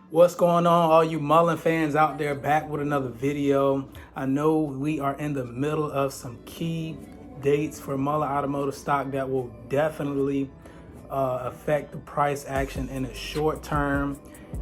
What's going on, all you Mullen fans out there? Back with another video. I know we are in the middle of some key dates for Mullen Automotive stock that will definitely affect the price action in the short term,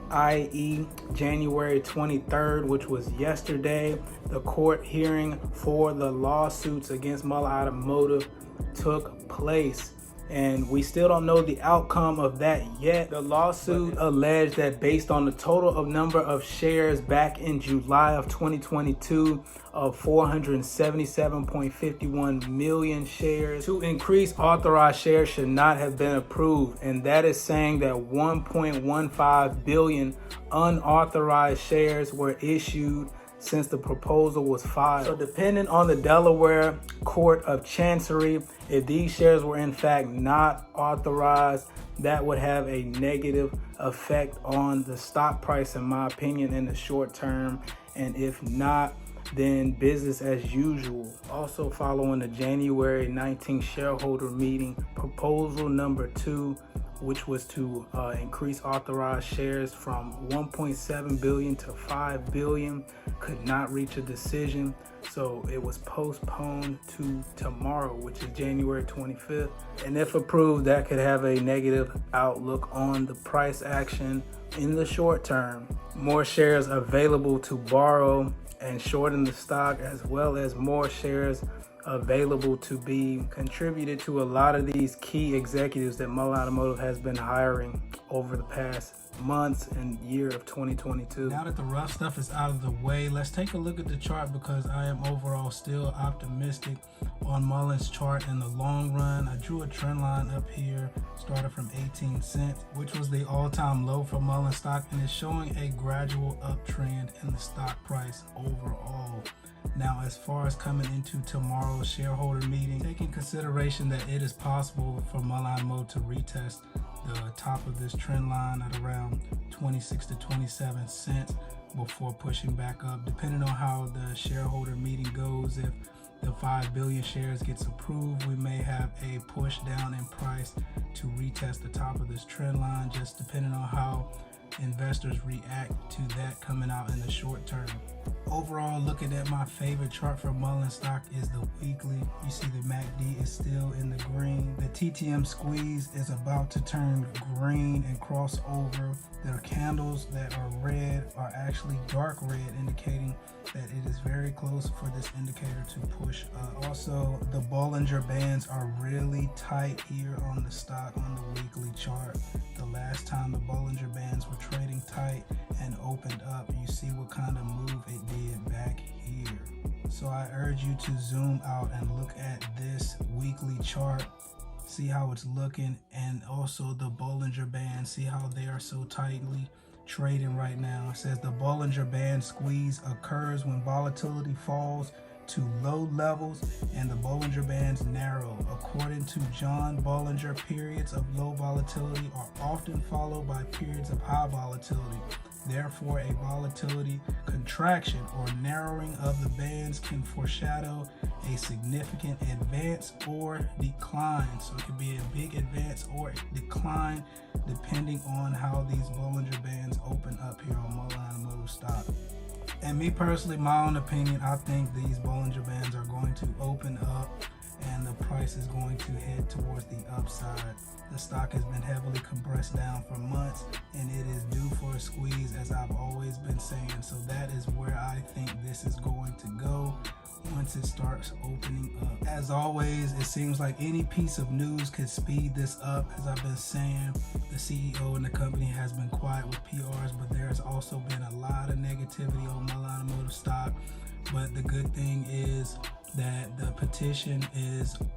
i.e. January 23rd, which was yesterday. The court hearing for the lawsuits against Mullen Automotive took place, and we still don't know the outcome of that yet. The lawsuit alleged that based on the total of number of shares back in July of 2022 of 477.51 million shares, to increase authorized shares should not have been approved, and that is saying that 1.15 billion unauthorized shares were issued since the proposal was filed. So depending on the Delaware Court of Chancery, if these shares were in fact not authorized, that would have a negative effect on the stock price, in my opinion, in the short term. And if not, then business as usual. Also, following the January 19th shareholder meeting, proposal number 2, which was to increase authorized shares from 1.7 billion to 5 billion, could not reach a decision. So it was postponed to tomorrow, which is January 25th. And if approved, that could have a negative outlook on the price action in the short term. More shares available to borrow and shorten the stock, as well as more shares available to be contributed to a lot of these key executives that Mullen Automotive has been hiring over the past months and year of 2022. Now that the rough stuff is out of the way, let's take a look at the chart, because I am overall still optimistic on Mullen's chart in the long run. I drew a trend line up here, started from 18 cents, which was the all-time low for Mullen stock, and is showing a gradual uptrend in the stock price overall. Now, as far as coming into tomorrow's shareholder meeting, taking consideration that it is possible for Mullen Automotive to retest the top of this trend line at around 26 to 27 cents before pushing back up, depending on how the shareholder meeting goes. If the 5 billion shares gets approved, we may have a push down in price to retest the top of this trend line, just depending on how investors react to that coming out in the short term. Overall, looking at my favorite chart for Mullen stock is the weekly. You see the MACD is still in the green. The TTM squeeze is about to turn green and cross over. The candles that are red are actually dark red, indicating that it is very close for this indicator to push up. Also, the Bollinger Bands are really tight here on the stock on the weekly chart. The last time the Bollinger Bands were trading tight and opened up, you see what kind of move it did back here. So I urge you to zoom out and look at this weekly chart, see how it's looking, and also the Bollinger Band, see how they are so tightly trading right now. It says the Bollinger Band squeeze occurs when volatility falls to low levels and the Bollinger Bands narrow. According to John Bollinger, periods of low volatility are often followed by periods of high volatility. Therefore, a volatility contraction or narrowing of the bands can foreshadow a significant advance or decline. So it could be a big advance or decline depending on how these Bollinger Bands open up here on Mullen Automotive stock. And me personally, my own opinion, I think these Bollinger Bands are going to open up and the price is going to head towards the upside. The stock has been heavily compressed down for months, and it is due for a squeeze, as I've always been saying. So that is where I think this is going to go once it starts opening up. As always, it seems like any piece of news could speed this up. As I've been saying, the CEO and the company has been quiet with PRs, but there's also been a lot of negativity on Mullen Automotive stock. But the good thing is that the petition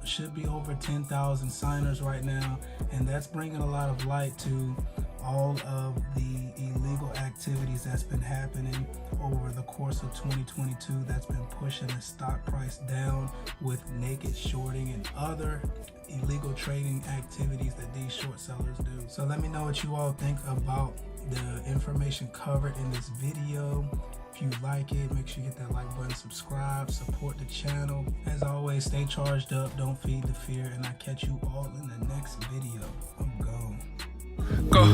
should be over 10,000 signers right now, and that's bringing a lot of light to all of the illegal activities that's been happening over the course of 2022 that's been pushing the stock price down with naked shorting and other illegal trading activities that these short sellers do. So let me know what you all think about the information covered in this video. If you like it, make sure you hit that like button, subscribe, support the channel. As always, stay charged up, don't feed the fear, and I'll catch you all in the next video. I'm gone. Go.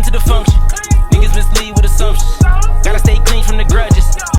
to the function. Niggas mislead with assumptions.